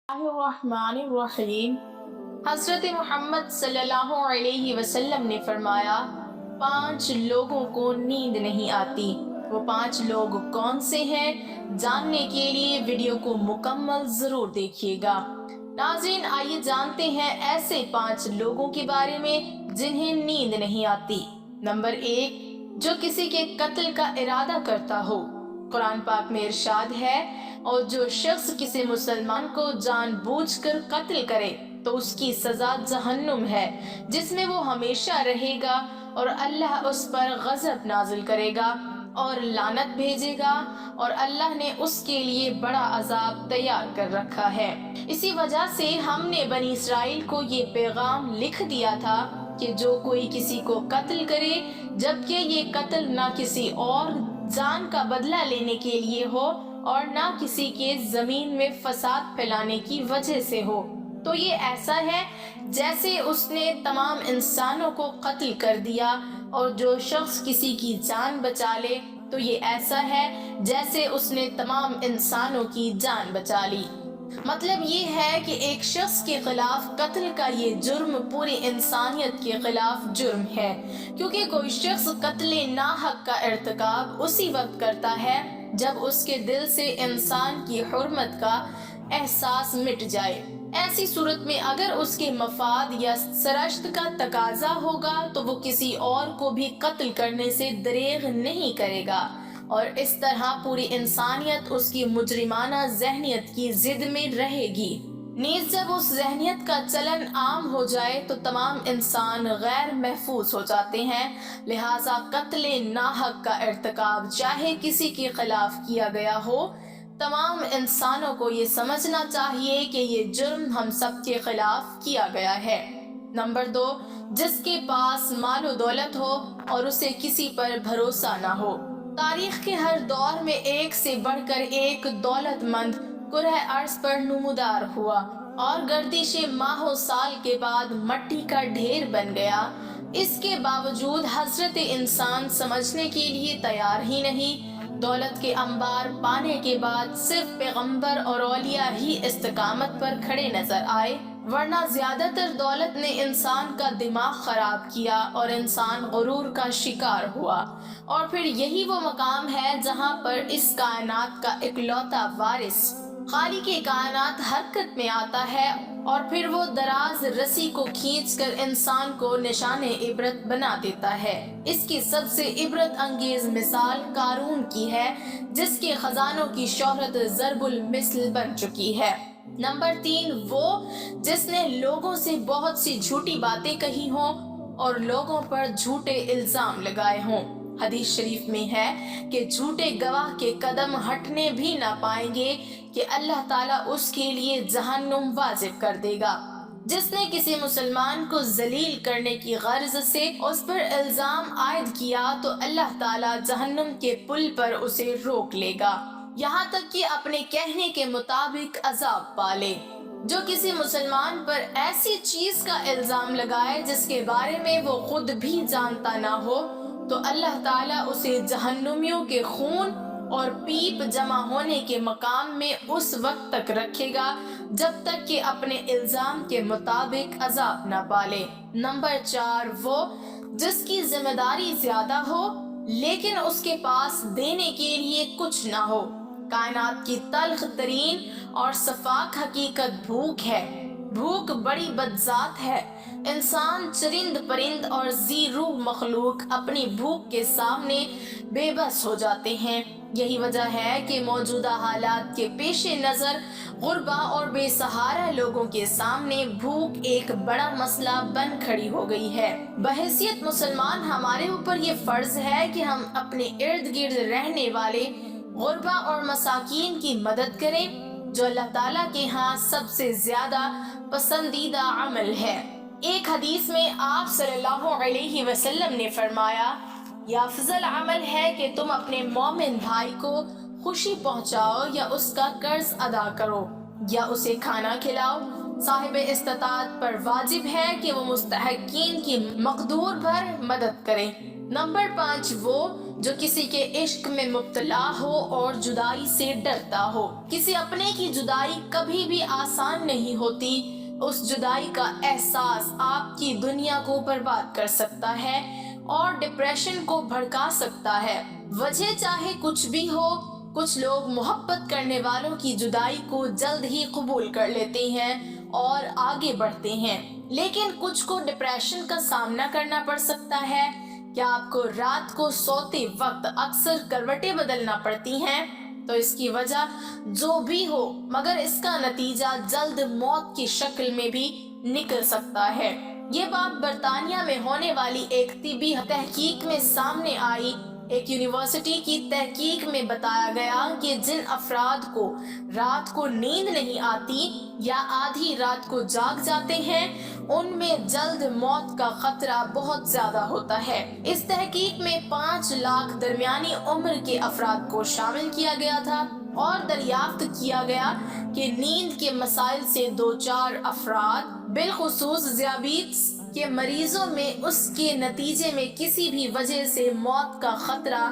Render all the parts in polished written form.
الرحمن الرحیم۔ حضرت محمد صلی اللہ علیہ وسلم نے فرمایا 5 لوگوں کو نیند نہیں آتی۔ وہ 5 لوگ کون سے ہیں؟ جاننے کے لیے ویڈیو کو مکمل ضرور دیکھیے گا۔ ناظرین، آئیے جانتے ہیں ایسے 5 لوگوں کے بارے میں جنہیں نیند نہیں آتی۔ نمبر 1، جو کسی کے قتل کا ارادہ کرتا ہو۔ قرآن پاک میں ارشاد ہے، اور جو شخص کسی مسلمان کو جان بوجھ کر قتل کرے تو اس کی سزا جہنم ہے، جس میں وہ ہمیشہ رہے گا، اور اللہ اس پر غضب نازل کرے گا اور لعنت بھیجے گا، اور اللہ نے اس کے لیے بڑا عذاب تیار کر رکھا ہے۔ اسی وجہ سے ہم نے بنی اسرائیل کو یہ پیغام لکھ دیا تھا کہ جو کوئی کسی کو قتل کرے، جبکہ یہ قتل نہ کسی اور جان کا بدلہ لینے کے لیے ہو اور نہ کسی کے زمین میں فساد پھیلانے کی وجہ سے ہو، تو یہ ایسا ہے جیسے اس نے تمام انسانوں کو قتل کر دیا، اور جو شخص کسی کی جان بچا لے تو یہ ایسا ہے جیسے اس نے تمام انسانوں کی جان بچا لی۔ مطلب یہ ہے کہ ایک شخص کے خلاف قتل کا یہ جرم پوری انسانیت کے خلاف جرم ہے، کیونکہ کوئی شخص قتل ناحق کا ارتکاب اسی وقت کرتا ہے جب اس کے دل سے انسان کی حرمت کا احساس مٹ جائے۔ ایسی صورت میں اگر اس کے مفاد یا سرشت کا تقاضا ہوگا تو وہ کسی اور کو بھی قتل کرنے سے دریغ نہیں کرے گا، اور اس طرح پوری انسانیت اس کی مجرمانہ ذہنیت کی ضد میں رہے گی۔ نیز جب اس ذہنیت کا چلن عام ہو جائے تو تمام انسان غیر محفوظ ہو جاتے ہیں، لہٰذا قتل ناحق کا ارتکاب چاہے کسی کے خلاف کیا گیا ہو، تمام انسانوں کو یہ سمجھنا چاہیے کہ یہ جرم ہم سب کے خلاف کیا گیا ہے۔ نمبر 2، جس کے پاس مال و دولت ہو اور اسے کسی پر بھروسہ نہ ہو۔ تاریخ کے ہر دور میں ایک سے بڑھ کر ایک دولت مند کرۂ ارض پر نمودار ہوا، اور گردش ماہ و سال کے بعد مٹی کا ڈھیر بن گیا۔ اس کے باوجود حضرت انسان سمجھنے کے لیے تیار ہی نہیں۔ دولت کے انبار پانے کے بعد صرف پیغمبر اور اولیاء ہی استقامت پر کھڑے نظر آئے، ورنہ زیادہ تر دولت نے انسان کا دماغ خراب کیا اور انسان غرور کا شکار ہوا۔ اور پھر یہی وہ مقام ہے جہاں پر اس کائنات کا اکلوتا وارث خالق کائنات حرکت میں آتا ہے، اور پھر وہ دراز رسی کو کھینچ کر انسان کو نشان عبرت بنا دیتا ہے۔ اس کی سب سے عبرت انگیز مثال قارون کی ہے، جس کے خزانوں کی شہرت ضرب المثل بن چکی ہے۔ نمبر 3، وہ جس نے لوگوں سے بہت سی جھوٹی باتیں کہی ہوں اور لوگوں پر جھوٹے الزام لگائے ہوں۔ حدیث شریف میں ہے کہ جھوٹے گواہ کے قدم ہٹنے بھی نہ پائیں گے کہ اللہ تعالیٰ اس کے لیے جہنم واجب کر دے گا۔ جس نے کسی مسلمان کو ذلیل کرنے کی غرض سے اس پر الزام عائد کیا تو اللہ تعالیٰ جہنم کے پل پر اسے روک لے گا، یہاں تک کہ اپنے کہنے کے مطابق عذاب پالے۔ جو کسی مسلمان پر ایسی چیز کا الزام لگائے جس کے بارے میں وہ خود بھی جانتا نہ ہو، تو اللہ تعالیٰ اسے جہنمیوں کے خون اور پیپ جمع ہونے کے مقام میں اس وقت تک رکھے گا جب تک کہ اپنے الزام کے مطابق عذاب نہ پالے۔ نمبر 4، وہ جس کی ذمہ داری زیادہ ہو لیکن اس کے پاس دینے کے لیے کچھ نہ ہو۔ کائنات کی تلخ ترین اور سفاک حقیقت بھوک ہے۔ بھوک بڑی بدذات ہے۔ انسان، چرند پرند اور ذی روح مخلوق اپنی بھوک کے سامنے بے بس ہو جاتے ہیں۔ یہی وجہ ہے کہ موجودہ حالات کے پیش نظر غربا اور بے سہارا لوگوں کے سامنے بھوک ایک بڑا مسئلہ بن کھڑی ہو گئی ہے۔ بحیثیت مسلمان ہمارے اوپر یہ فرض ہے کہ ہم اپنے ارد گرد رہنے والے غربا اور مساکین کی مدد کریں، جو اللہ تعالیٰ کے ہاں سب سے زیادہ پسندیدہ عمل ہے۔ ایک حدیث میں آپ صلی اللہ علیہ وسلم نے فرمایا، یہ افضل عمل ہے کہ تم اپنے مومن بھائی کو خوشی پہنچاؤ یا اس کا قرض ادا کرو یا اسے کھانا کھلاؤ۔ صاحب استطاعت پر واجب ہے کہ وہ مستحقین کی مقدور پر مدد کرے۔ نمبر 5، وہ جو کسی کے عشق میں مبتلا ہو اور جدائی سے ڈرتا ہو۔ کسی اپنے کی جدائی کبھی بھی آسان نہیں ہوتی۔ اس جدائی کا احساس آپ کی دنیا کو برباد کر سکتا ہے اور ڈپریشن کو بھڑکا سکتا ہے۔ وجہ چاہے کچھ بھی ہو، کچھ لوگ محبت کرنے والوں کی جدائی کو جلد ہی قبول کر لیتے ہیں اور آگے بڑھتے ہیں، لیکن کچھ کو ڈپریشن کا سامنا کرنا پڑ سکتا ہے۔ کیا آپ کو رات کو سوتے وقت اکثر کروٹیں بدلنا پڑتی ہیں؟ تو اس کی وجہ جو بھی ہو، مگر اس کا نتیجہ جلد موت کی شکل میں بھی نکل سکتا ہے۔ یہ بات برطانیہ میں ہونے والی ایک طبی تحقیق میں سامنے آئی۔ ایک یونیورسٹی کی تحقیق میں بتایا گیا کہ جن افراد کو رات کو نیند نہیں آتی یا آدھی رات کو جاگ جاتے ہیں، ان میں جلد موت کا خطرہ بہت زیادہ ہوتا ہے۔ اس تحقیق میں 5 لاکھ درمیانی عمر کے افراد کو شامل کیا گیا تھا اور دریافت کیا گیا کہ نیند کے مسائل سے دوچار افراد، بالخصوص ذیابیطس کے مریضوں میں، اس کے نتیجے میں کسی بھی وجہ سے موت کا خطرہ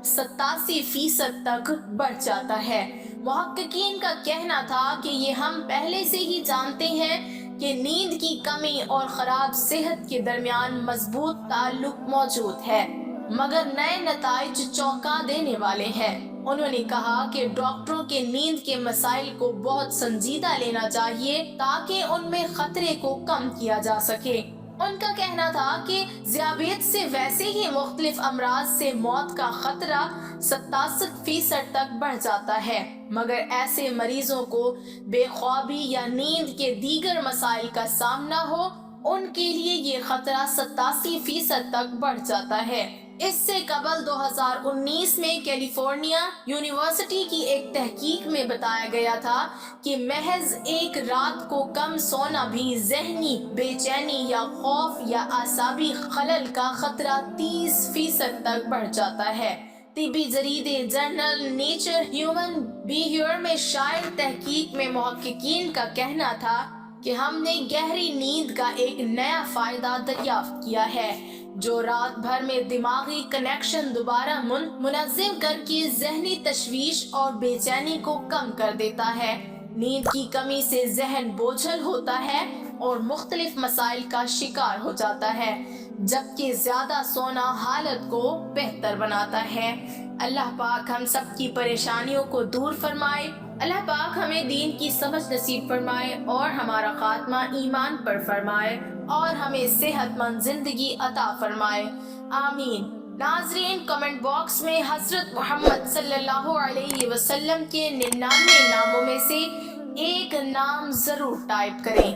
87% تک بڑھ جاتا ہے۔ محققین کا کہنا تھا کہ یہ ہم پہلے سے ہی جانتے ہیں کہ نیند کی کمی اور خراب صحت کے درمیان مضبوط تعلق موجود ہے، مگر نئے نتائج چونکا دینے والے ہیں۔ انہوں نے کہا کہ ڈاکٹروں کے نیند کے مسائل کو بہت سنجیدہ لینا چاہیے تاکہ ان میں خطرے کو کم کیا جا سکے۔ ان کا کہنا تھا کہ ذیابیطس سے ویسے ہی مختلف امراض سے موت کا خطرہ 67% تک بڑھ جاتا ہے، مگر ایسے مریضوں کو بے خوابی یا نیند کے دیگر مسائل کا سامنا ہو، ان کے لیے یہ خطرہ 87% تک بڑھ جاتا ہے۔ اس سے قبل 2019 میں کیلیفورنیا یونیورسٹی کی ایک تحقیق میں بتایا گیا تھا کہ محض ایک رات کو کم سونا بھی ذہنی بے چینی یا خوف یا اعصابی خلل کا خطرہ 30% تک بڑھ جاتا ہے۔ طبی جریدے جرنل نیچر ہیومن بیہیوئر میں شائع تحقیق میں محققین کا کہنا تھا کہ ہم نے گہری نیند کا ایک نیا فائدہ دریافت کیا ہے جو رات بھر میں دماغی کنیکشن دوبارہ منظم کر کے ذہنی تشویش اور بے چینی کو کم کر دیتا ہے۔ نیند کی کمی سے ذہن بوجھل ہوتا ہے اور مختلف مسائل کا شکار ہو جاتا ہے، جبکہ زیادہ سونا حالت کو بہتر بناتا ہے۔ اللہ پاک ہم سب کی پریشانیوں کو دور فرمائے۔ اللہ پاک ہمیں دین کی سمجھ نصیب فرمائے اور ہمارا خاتمہ ایمان پر فرمائے اور ہمیں صحت مند زندگی عطا فرمائے، آمین۔ ناظرین، کمنٹ باکس میں حضرت محمد صلی اللہ علیہ وسلم کے 99 ناموں میں سے ایک نام ضرور ٹائپ کریں۔